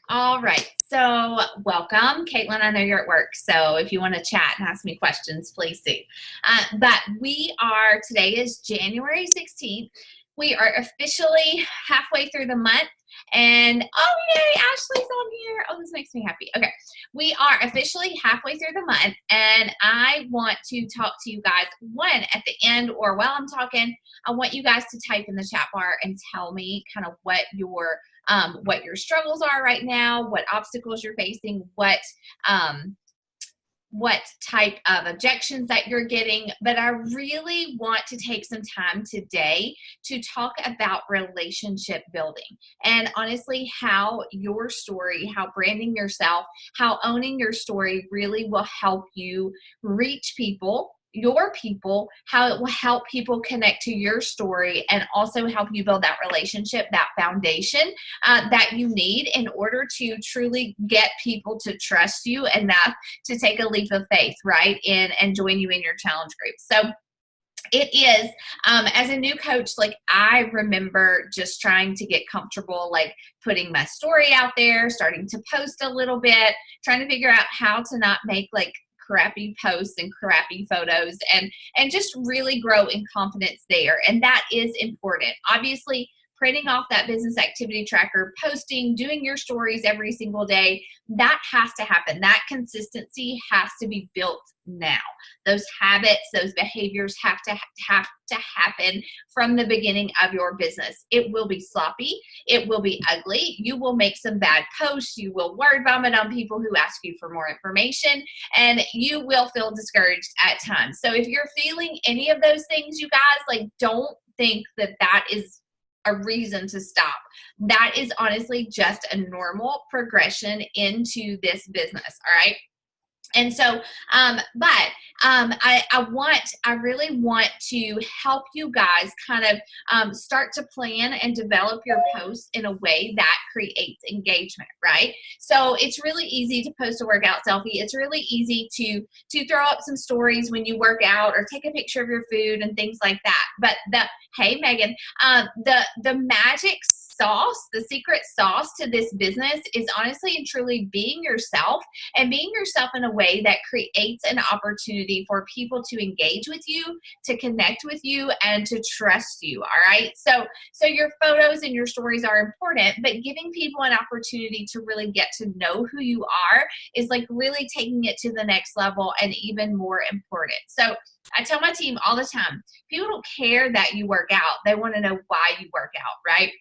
All right. So welcome, Caitlin. I know you're at work, so if you want to chat and ask me questions, please do. But today is January 16th. We are officially halfway through the month. And oh, yay, Ashley's on here. Oh, this makes me happy. Okay. We are officially halfway through the month, and I want to talk to you guys, at the end or while I'm talking, I want you guys to type in the chat bar and tell me kind of what your struggles are right now, what obstacles you're facing, what type of objections that you're getting. But I really want to take some time today to talk about relationship building, and honestly how your story, how branding yourself, how owning your story really will help you reach your people, how it will help people connect to your story, and also help you build that relationship, that foundation that you need in order to truly get people to trust you enough to take a leap of faith, right, and join you in your challenge group. So it is, as a new coach, like I remember just trying to get comfortable, like putting my story out there, starting to post a little bit, trying to figure out how to not make like crappy posts and crappy photos, and just really grow in confidence there. And that is important. Obviously, printing off that business activity tracker, posting, doing your stories every single day, that has to happen. That consistency has to be built now. Those habits, those behaviors have to happen from the beginning of your business. It will be sloppy. It will be ugly. You will make some bad posts. You will word vomit on people who ask you for more information, and you will feel discouraged at times. So if you're feeling any of those things, you guys, like, don't think that is a reason to stop. That is honestly just a normal progression into this business. All right. And so, I really want to help you guys kind of start to plan and develop your posts in a way that creates engagement, right? So it's really easy to post a workout selfie. It's really easy to throw up some stories when you work out or take a picture of your food and things like that. But hey, Megan, the magic sauce, the secret sauce to this business is honestly and truly being yourself, and being yourself in a way that creates an opportunity for people to engage with you, to connect with you, and to trust you. All right. So your photos and your stories are important, but giving people an opportunity to really get to know who you are is like really taking it to the next level and even more important. So I tell my team all the time, people don't care that you work out. They want to know why you work out, right?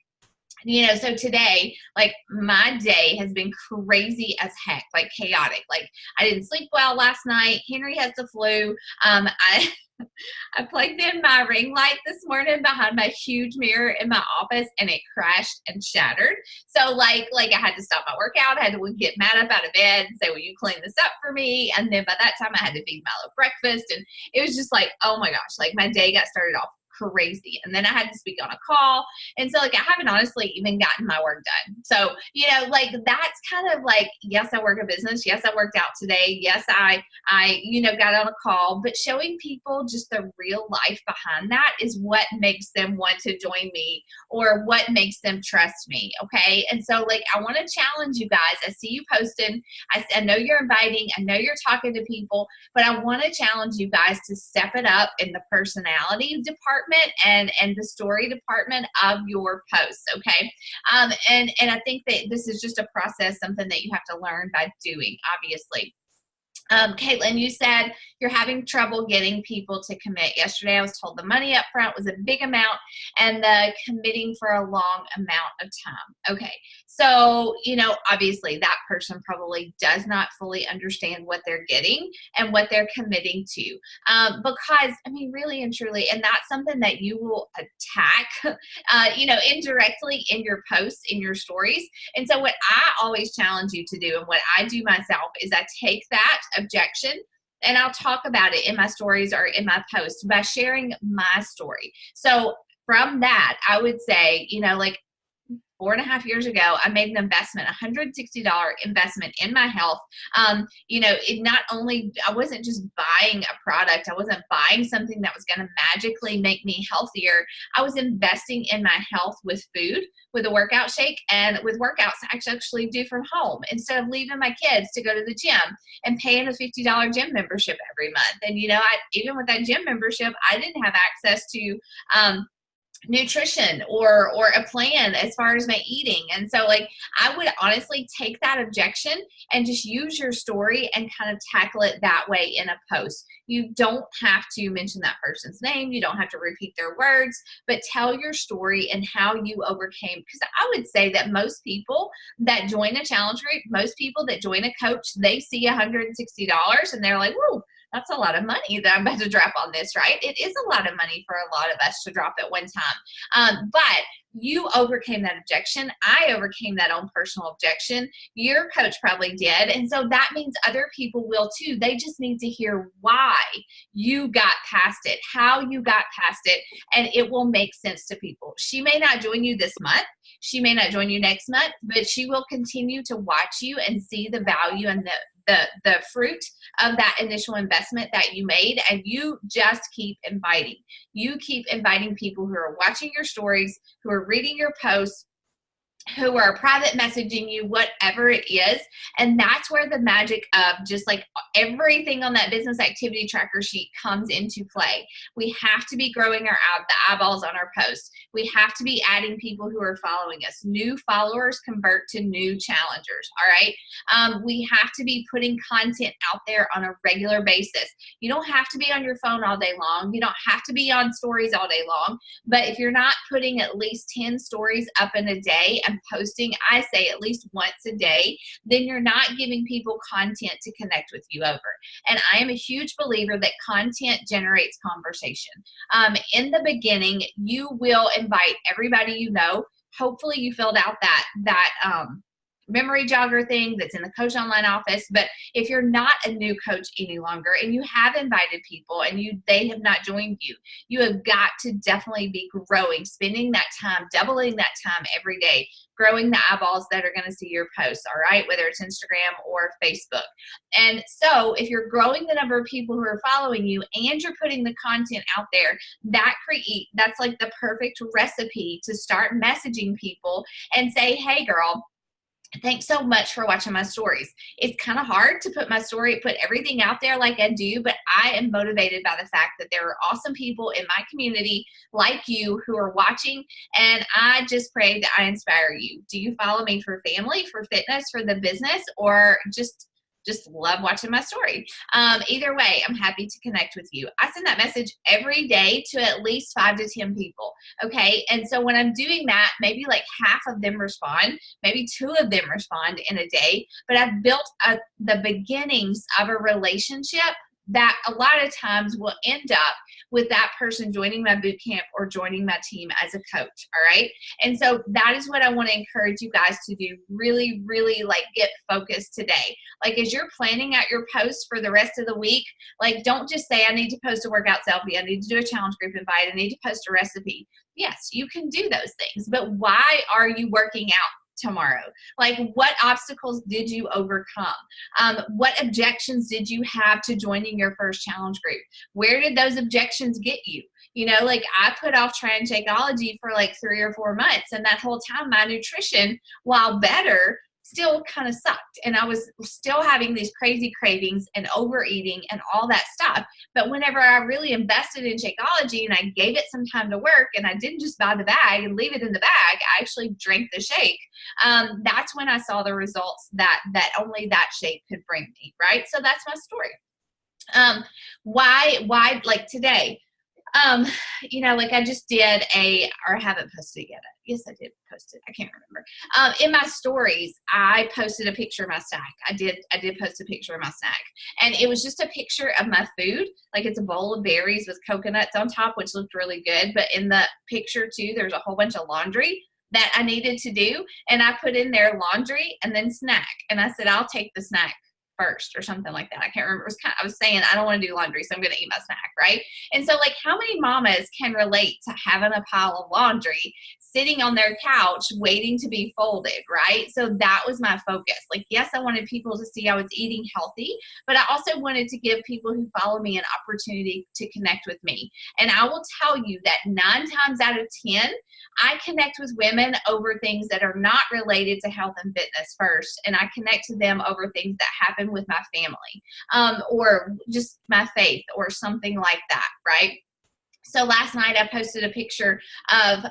So today, like, my day has been crazy as heck, like chaotic. Like, I didn't sleep well last night. Henry has the flu. I plugged in my ring light this morning behind my huge mirror in my office, and it crashed and shattered. So like I had to stop my workout. I had to get Matt up out of bed and say, will you clean this up for me? And then by that time I had to feed Milo breakfast. And it was just like, oh my gosh, like my day got started off crazy. And then I had to speak on a call. And so like, I haven't honestly even gotten my work done. So, like that's kind of like, yes, I work a business. Yes, I worked out today. Yes, I got on a call, but showing people just the real life behind that is what makes them want to join me, or what makes them trust me. Okay. And so like, I want to challenge you guys. I see you posting. I know you're inviting. I know you're talking to people, but I want to challenge you guys to step it up in the personality department and the story department of your posts. Okay. And I think that this is just a process, something that you have to learn by doing, obviously. Caitlin, you said you're having trouble getting people to commit. Yesterday, I was told the money up front was a big amount and the committing for a long amount of time. Okay. So, obviously that person probably does not fully understand what they're getting and what they're committing to. Because, really and truly, and that's something that you will attack, indirectly in your posts, in your stories. And so what I always challenge you to do, and what I do myself, is I take that objection and I'll talk about it in my stories or in my posts by sharing my story. So from that, I would say, 4.5 years ago, I made an investment, $160 investment in my health. You know, it not only, I wasn't just buying a product, I wasn't buying something that was going to magically make me healthier. I was investing in my health with food, with a workout shake, and with workouts I actually do from home instead of leaving my kids to go to the gym and paying a $50 gym membership every month. And, you know, even with that gym membership, I didn't have access to nutrition or a plan as far as my eating. And so, like, I would honestly take that objection and just use your story and kind of tackle it that way in a post. You don't have to mention that person's name. You don't have to repeat their words, but tell your story and how you overcame. Because I would say that most people that join a challenge group, most people that join a coach, they see $160 and they're like, whoa, that's a lot of money that I'm about to drop on this, right? It is a lot of money for a lot of us to drop at one time. But you overcame that objection. I overcame that own personal objection. Your coach probably did. And so that means other people will too. They just need to hear why you got past it, how you got past it, and it will make sense to people. She may not join you this month. She may not join you next month, but she will continue to watch you and see the value and the fruit of that initial investment that you made, and you just keep inviting. You keep inviting people who are watching your stories, who are reading your posts, who are private messaging you, whatever it is. And that's where the magic of just like everything on that business activity tracker sheet comes into play. We have to be growing the eyeballs on our posts. We have to be adding people who are following us. New followers convert to new challengers. All right. We have to be putting content out there on a regular basis. You don't have to be on your phone all day long. You don't have to be on stories all day long. But if you're not putting at least 10 stories up in a day and posting, I say at least once a day, then you're not giving people content to connect with you over. And I am a huge believer that content generates conversation. In the beginning, you will invite everybody you know. Hopefully you filled out that memory jogger thing that's in the Coach Online office. But if you're not a new coach any longer and you have invited people and they have not joined you, you have got to definitely be growing, spending that time, doubling that time every day, growing the eyeballs that are going to see your posts, all right, whether it's Instagram or Facebook. And so if you're growing the number of people who are following you and you're putting the content out there, that's like the perfect recipe to start messaging people and say, hey girl, thanks so much for watching my stories. It's kind of hard to put everything out there like I do, but I am motivated by the fact that there are awesome people in my community like you who are watching, and I just pray that I inspire you. Do you follow me for family, for fitness, for the business, or just love watching my story? Either way, I'm happy to connect with you. I send that message every day to at least 5 to 10 people. Okay. And so when I'm doing that, maybe like half of them respond, maybe 2 of them respond in a day, but I've built the beginnings of a relationship that a lot of times will end up with that person joining my boot camp or joining my team as a coach. All right. And so that is what I want to encourage you guys to do. Really, really like get focused today. Like as you're planning out your posts for the rest of the week, like don't just say, I need to post a workout selfie. I need to do a challenge group invite. I need to post a recipe. Yes, you can do those things, but why are you working out tomorrow? Like what obstacles did you overcome? What objections did you have to joining your first challenge group? Where did those objections get you? You know, like I put off trying Shakeology for like 3 or 4 months, and that whole time my nutrition, while better, still kind of sucked, and I was still having these crazy cravings and overeating and all that stuff. But whenever I really invested in Shakeology and I gave it some time to work, and I didn't just buy the bag and leave it in the bag, I actually drank the shake. That's when I saw the results that only that shake could bring me, right? So that's my story. Why like today? You know, like I just did or I haven't posted it yet. Yes, I did post it. I can't remember. In my stories, I posted a picture of my snack. I did post a picture of my snack, and it was just a picture of my food. Like it's a bowl of berries with coconuts on top, which looked really good. But in the picture too, there's a whole bunch of laundry that I needed to do. And I put in there laundry and then snack. And I said, I'll take the snack. first or something like that. I can't remember. I was saying, I don't want to do laundry, so I'm going to eat my snack, right? And so like, how many mamas can relate to having a pile of laundry sitting on their couch waiting to be folded, right? So that was my focus. Like, yes, I wanted people to see I was eating healthy, but I also wanted to give people who follow me an opportunity to connect with me. And I will tell you that 9 times out of 10, I connect with women over things that are not related to health and fitness first, and I connect to them over things that happen with my family, or just my faith or something like that, right? So last night I posted a picture of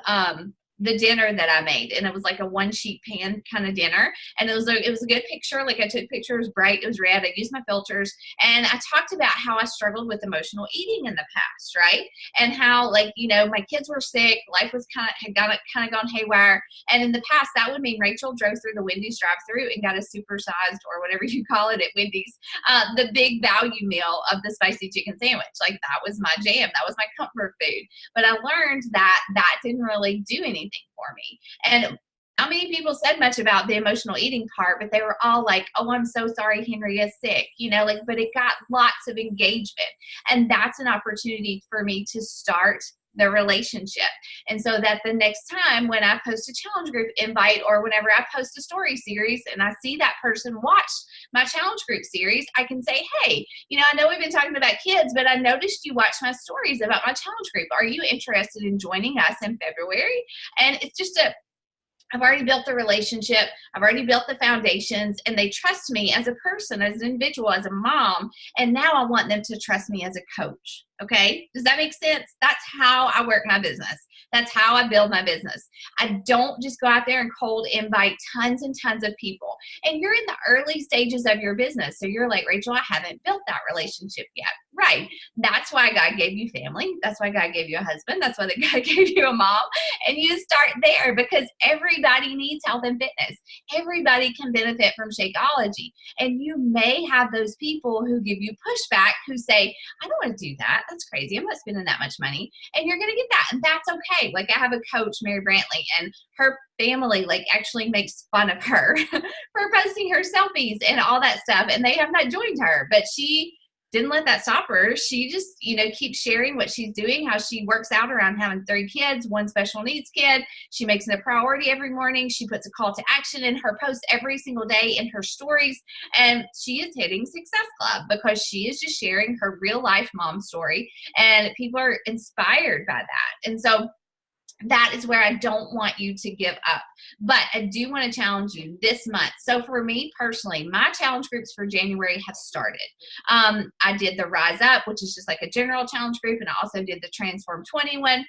the dinner that I made, and it was like a 1-sheet pan kind of dinner, and it was a good picture. Like, I took pictures, bright, it was red, I used my filters, and I talked about how I struggled with emotional eating in the past, right? And how, like, you know, my kids were sick, life was had gone haywire, and in the past that would mean Rachel drove through the Wendy's drive-through and got a supersized, or whatever you call it at Wendy's, the big value meal of the spicy chicken sandwich. Like, that was my jam, that was my comfort food. But I learned that that didn't really do anything for me. And not many people said much about the emotional eating part, but they were all like, oh, I'm so sorry Henry is sick, you know, like, but it got lots of engagement. And that's an opportunity for me to start the relationship. And so that the next time when I post a challenge group invite, or whenever I post a story series and I see that person watch my challenge group series, I can say, hey, you know, I know we've been talking about kids, but I noticed you watch my stories about my challenge group. Are you interested in joining us in February? And it's just I've already built the relationship. I've already built the foundations, and they trust me as a person, as an individual, as a mom. And now I want them to trust me as a coach. Okay. Does that make sense? That's how I work my business. That's how I build my business. I don't just go out there and cold invite tons and tons of people. And you're in the early stages of your business. So you're like, Rachel, I haven't built that relationship yet. Right. That's why God gave you family. That's why God gave you a husband. That's why God gave you a mom. And you start there, because everybody needs health and fitness. Everybody can benefit from Shakeology. And you may have those people who give you pushback, who say, I don't want to do that. That's crazy. I'm not spending that much money. And you're going to get that. And that's okay. Like, I have a coach, Mary Brantley, and her family like actually makes fun of her for posting her selfies and all that stuff. And they have not joined her, but she didn't let that stop her. She just, you know, keeps sharing what she's doing, how she works out around having 3 kids, 1 special needs kid. She makes it a priority every morning. She puts a call to action in her post every single day in her stories. And she is hitting Success Club because she is just sharing her real life mom story. And people are inspired by that. And so that is where I don't want you to give up. But I do want to challenge you this month. So for me personally, my challenge groups for January have started. I did the Rise Up, which is just like a general challenge group, and I also did the Transform 21.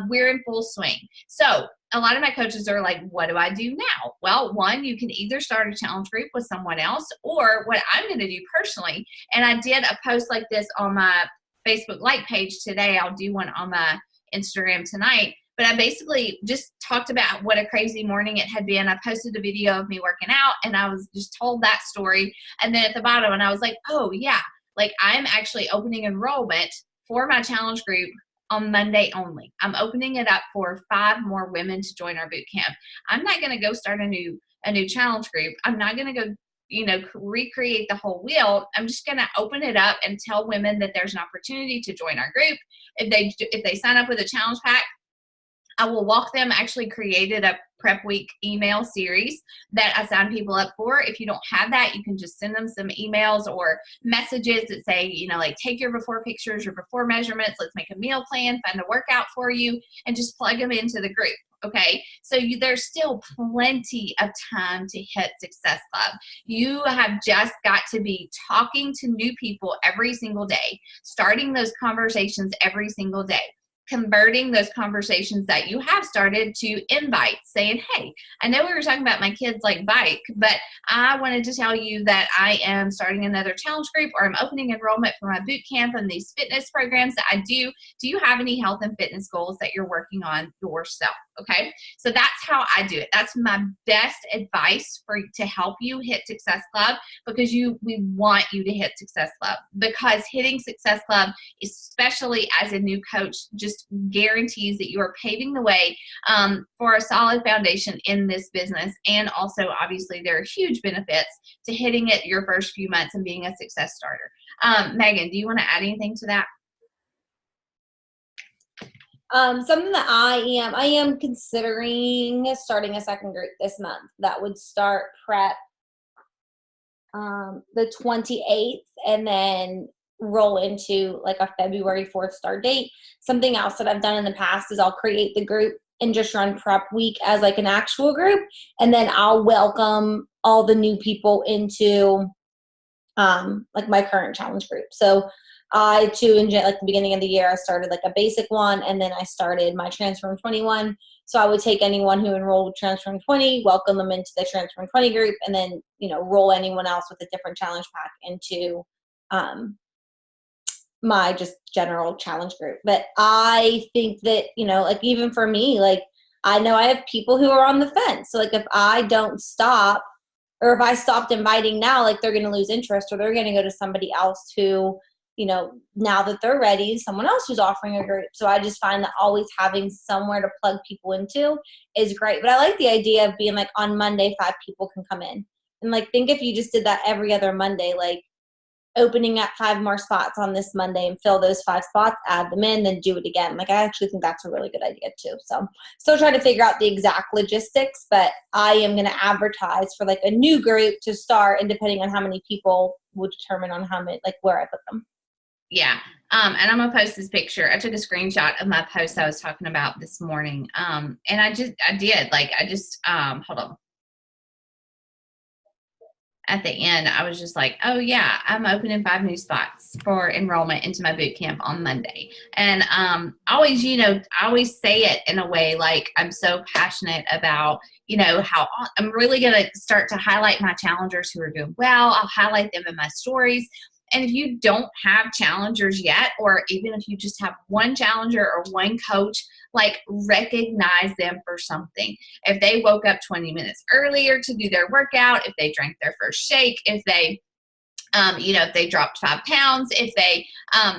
We're in full swing. So a lot of my coaches are like, what do I do now? Well, one, you can either start a challenge group with someone else, or what I'm going to do personally, and I did a post like this on my Facebook Light page today. I'll do one on my Instagram tonight. But I basically just talked about what a crazy morning it had been. I posted a video of me working out, and I was just told that story. And then at the bottom, and I was like, oh yeah, like, I'm actually opening enrollment for my challenge group on Monday only. I'm opening it up for 5 more women to join our boot camp. I'm not going to go start a new challenge group. I'm not going to go, you know, recreate the whole wheel. I'm just going to open it up and tell women that there's an opportunity to join our group. If they sign up with a challenge pack, I will walk them. Actually created a prep week email series that I sign people up for. If you don't have that, you can just send them some emails or messages that say, you know, like, take your before pictures, your before measurements, let's make a meal plan, find a workout for you, and just plug them into the group. Okay, so there's still plenty of time to hit Success Club. You have just got to be talking to new people every single day, starting those conversations every single day, converting those conversations that you have started to invites, saying, hey, I know we were talking about my kids like bike, but I wanted to tell you that I am starting another challenge group, or I'm opening enrollment for my boot camp and these fitness programs that I do. Do you have any health and fitness goals that you're working on yourself? Okay, so that's how I do it. That's my best advice to help you hit Success Club, because we want you to hit Success Club, because hitting Success Club, especially as a new coach, just just guarantees that you are paving the way for a solid foundation in this business. And also, obviously, there are huge benefits to hitting it your first few months and being a success starter. Megan, do you want to add anything to that? Something that I am considering starting a second group this month that would start prep the 28th and then roll into like a February 4th start date. Something else that I've done in the past is I'll create the group and just run prep week as like an actual group, and then I'll welcome all the new people into like my current challenge group. So I too, in like the beginning of the year, I started like a basic one, and then I started my Transform 21. So I would take anyone who enrolled with Transform 20, welcome them into the Transform 20 group, and then, you know, roll anyone else with a different challenge pack into my just general challenge group. But I think that, you know, like even for me, like I know I have people who are on the fence. So like if I don't stop, or if I stopped inviting now, like they're going to lose interest, or they're going to go to somebody else who, you know, now that they're ready, someone else who's offering a group. So I just find that always having somewhere to plug people into is great. But I like the idea of being like on Monday, 5 people can come in. And like, think if you just did that every other Monday, like opening up 5 more spots on this Monday and fill those 5 spots, add them in, then do it again. Like, I actually think that's a really good idea too. So still trying to figure out the exact logistics, but I am going to advertise for like a new group to start, and depending on how many people will determine on how many, like where I put them. Yeah. And I'm going to post this picture. I took a screenshot of my post I was talking about this morning. And I just, hold on. At the end, I was just like, oh yeah, I'm opening 5 new spots for enrollment into my boot camp on Monday. And always, you know, I always say it in a way like I'm so passionate about, you know, how I'm really going to start to highlight my challengers who are doing well. I'll highlight them in my stories. And if you don't have challengers yet, or even if you just have one challenger or one coach, like recognize them for something. If they woke up 20 minutes earlier to do their workout, if they drank their first shake, if they, you know, if they dropped 5 pounds, if they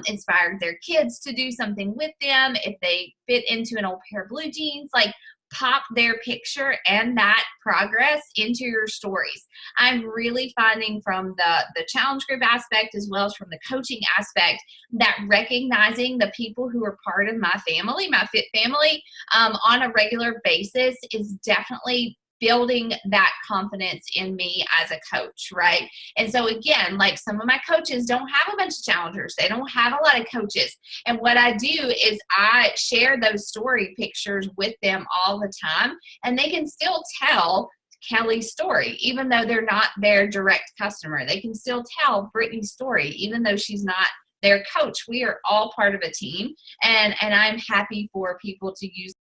inspired their kids to do something with them, if they fit into an old pair of blue jeans, like pop their picture and that progress into your stories. I'm really finding from the challenge group aspect as well as from the coaching aspect that recognizing the people who are part of my family, my fit family, on a regular basis is definitely building that confidence in me as a coach, right? And so again, like some of my coaches don't have a bunch of challengers. They don't have a lot of coaches. And what I do is I share those story pictures with them all the time, and they can still tell Kelly's story, even though they're not their direct customer. They can still tell Brittany's story, even though she's not their coach. We are all part of a team, and I'm happy for people to use